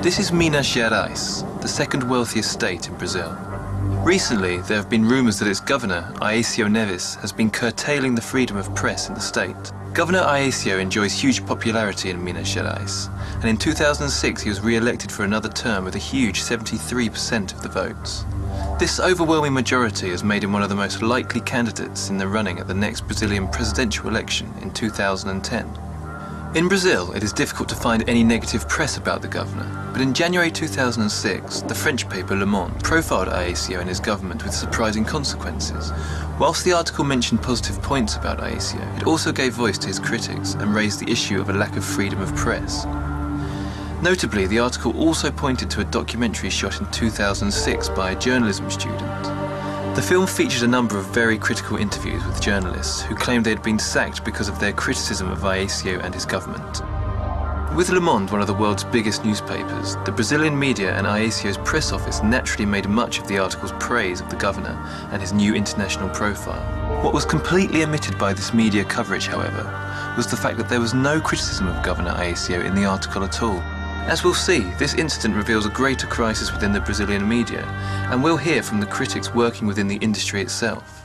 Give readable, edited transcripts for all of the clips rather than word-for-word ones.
This is Minas Gerais, the second wealthiest state in Brazil. Recently, there have been rumours that its governor, Aécio Neves, has been curtailing the freedom of press in the state. Governor Aécio enjoys huge popularity in Minas Gerais, and in 2006 he was re-elected for another term with a huge 73% of the votes. This overwhelming majority has made him one of the most likely candidates in the running at the next Brazilian presidential election in 2010. In Brazil, it is difficult to find any negative press about the governor, but in January 2006, the French paper Le Monde profiled Aécio and his government with surprising consequences. Whilst the article mentioned positive points about Aécio, it also gave voice to his critics and raised the issue of a lack of freedom of press. Notably, the article also pointed to a documentary shot in 2006 by a journalism student. The film featured a number of very critical interviews with journalists who claimed they had been sacked because of their criticism of Aécio and his government. With Le Monde, one of the world's biggest newspapers, the Brazilian media and Aécio's press office naturally made much of the article's praise of the governor and his new international profile. What was completely omitted by this media coverage, however, was the fact that there was no criticism of Governor Aécio in the article at all. As we'll see, this incident reveals a greater crisis within the Brazilian media, and we'll hear from the critics working within the industry itself.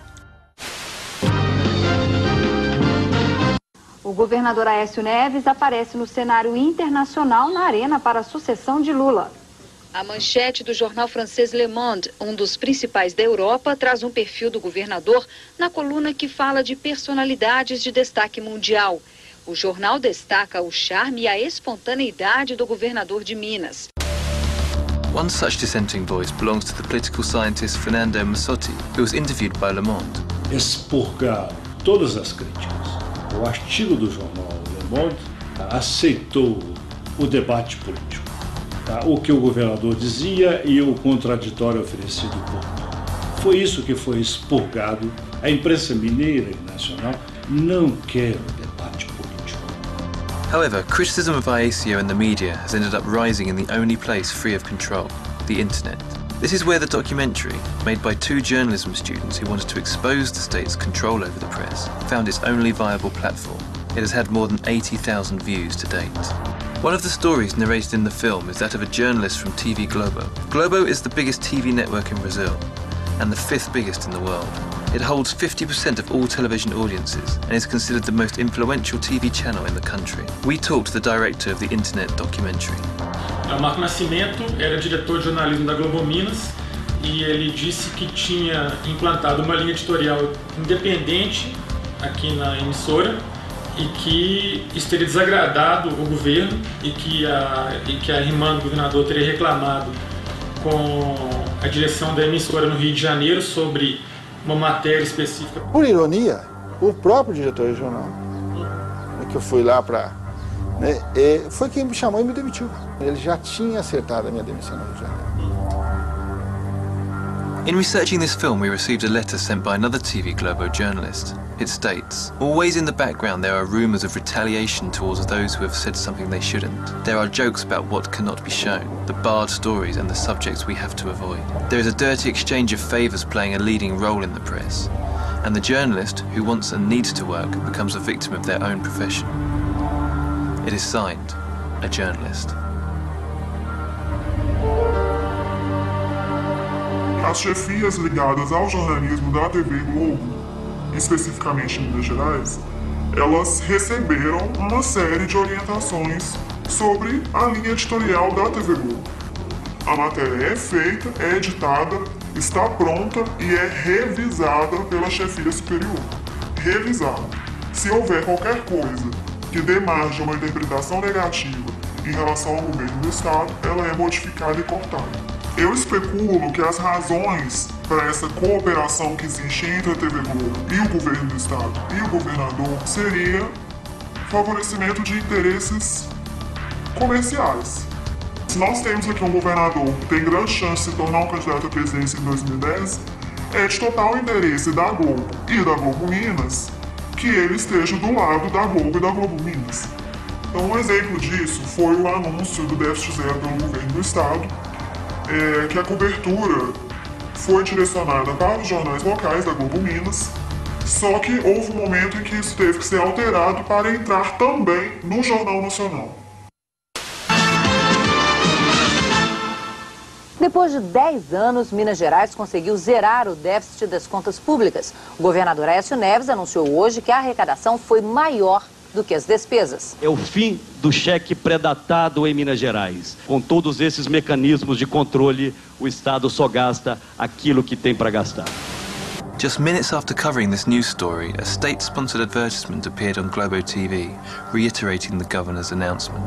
O governador Aécio Neves aparece no cenário internacional na arena para a sucessão de Lula. A manchete do jornal francês Le Monde, um dos principais da Europa, traz um perfil do governador na coluna que fala de personalidades de destaque mundial. O jornal destaca o charme e a espontaneidade do governador de Minas. One such dissenting voice belongs to the political scientist Fernando Massotti, who was interviewed by Le Monde. Expurgar todas as críticas. O artigo do jornal Le Monde aceitou o debate político. O que o governador dizia e o contraditório oferecido por ele. Foi isso que foi expurgado. A imprensa mineira e nacional não quer o debate político. However, criticism of Aécio and the media has ended up rising in the only place free of control, the internet. This is where the documentary, made by two journalism students who wanted to expose the state's control over the press, found its only viable platform. It has had more than 80,000 views to date. One of the stories narrated in the film is that of a journalist from TV Globo. Globo is the biggest TV network in Brazil, and the fifth biggest in the world. It holds 50% of all television audiences and is considered the most influential TV channel in the country. We talked to the director of the internet documentary. O Marco Nascimento era diretor de jornalismo da Globo Minas e ele disse que tinha implantado uma linha editorial independente aqui na emissora e que isso teria desagradado o governo e que a irmã do governador teria reclamado com a direção da emissora no Rio de Janeiro sobre uma matéria específica. Por ironia, o próprio diretor regional, que eu fui lá para... foi quem me chamou e me demitiu. Ele já tinha acertado a minha demissão no Rio de Janeiro. In researching this film, we received a letter sent by another TV Globo journalist. It states, always in the background there are rumours of retaliation towards those who have said something they shouldn't. There are jokes about what cannot be shown, the barred stories and the subjects we have to avoid. There is a dirty exchange of favours playing a leading role in the press, and the journalist who wants and needs to work becomes a victim of their own profession. It is signed, a journalist. As chefias ligadas ao jornalismo da TV Globo, especificamente em Minas Gerais, elas receberam uma série de orientações sobre a linha editorial da TV Globo. A matéria é feita, é editada, está pronta e é revisada pela chefia superior. Revisada. Se houver qualquer coisa que dê margem a uma interpretação negativa em relação ao governo do Estado, ela é modificada e cortada. Eu especulo que as razões para essa cooperação que existe entre a TV Globo e o governo do Estado e o governador seria favorecimento de interesses comerciais. Se nós temos aqui um governador que tem grande chance de se tornar um candidato à presidência em 2010, é de total interesse da Globo e da Globo Minas que ele esteja do lado da Globo e da Globo Minas. Então, um exemplo disso foi o anúncio do déficit zero pelo governo do Estado, que a cobertura foi direcionada para os jornais locais da Globo Minas, só que houve um momento em que isso teve que ser alterado para entrar também no Jornal Nacional. Depois de 10 anos, Minas Gerais conseguiu zerar o déficit das contas públicas. O governador Aécio Neves anunciou hoje que a arrecadação foi maior do que as despesas. É o fim do cheque pré-datado em Minas Gerais. Com todos esses mecanismos de controle, o Estado só gasta aquilo que tem para gastar. Just minutes after covering this news story, a state-sponsored advertisement appeared on Globo TV, reiterating the governor's announcement.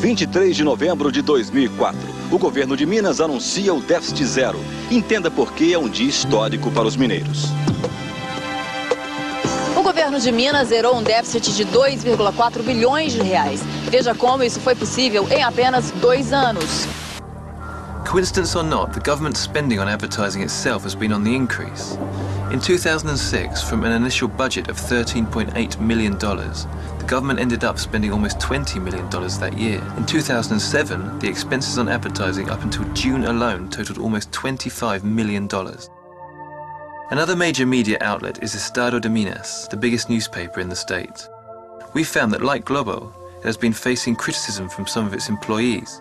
23 de novembro de 2004, o governo de Minas anuncia o déficit zero. Entenda por que é um dia histórico para os mineiros. O governo de Minas zerou um déficit de 2,4 bilhões de reais. Veja como isso foi possível em apenas 2 anos. Coincidence or not, the government's spending on advertising itself has been on the increase. In 2006, from an initial budget of $13.8 million, the government ended up spending almost $20 million that year. In 2007, the expenses on advertising up until June alone totaled almost $25 million. Another major media outlet is Estado de Minas, the biggest newspaper in the state. We found that, like Globo, it has been facing criticism from some of its employees.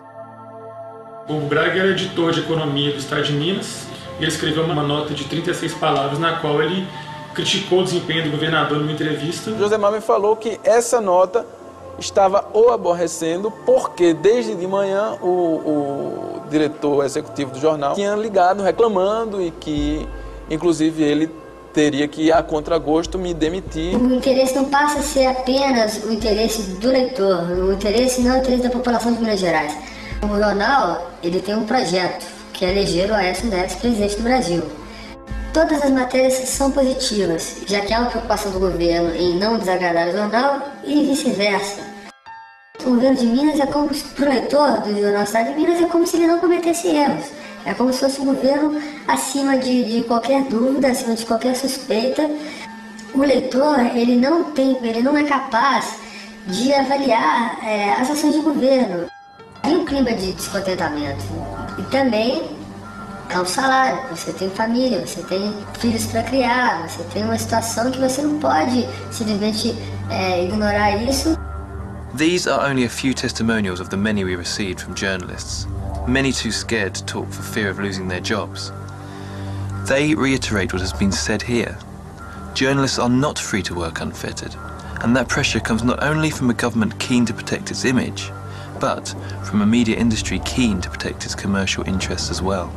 O Braga era editor de economia do Estado de Minas e ele escreveu uma nota de 36 palavras na qual ele criticou o desempenho do governador numa entrevista. Josemar me falou que essa nota estava o aborrecendo porque desde de manhã o diretor executivo do jornal tinha ligado reclamando e que inclusive ele teria que, a contragosto, me demitir. O interesse não passa a ser apenas o interesse do leitor, o interesse não é o interesse da população de Minas Gerais. O jornal, ele tem um projeto, que é eleger o Aécio Neves presidente do Brasil. Todas as matérias são positivas, já que há uma preocupação do governo em não desagradar o jornal e vice-versa. O governo de Minas é como, para o leitor do Jornal Estado de Minas, é como se ele não cometesse erros. É como se fosse um governo acima de qualquer dúvida, acima de qualquer suspeita. O leitor, ele não é capaz de avaliar as ações de governo. Tem um clima de descontentamento. E também é um salário. Você tem família, você tem filhos para criar, você tem uma situação que você não pode simplesmente ignorar isso. These are only a few testimonials of the many we received from journalists, many too scared to talk for fear of losing their jobs. They reiterate what has been said here. Journalists are not free to work unfettered, and that pressure comes not only from a government keen to protect its image, but from a media industry keen to protect its commercial interests as well.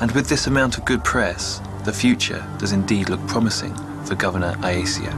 And with this amount of good press, the future does indeed look promising for Governor Aécio.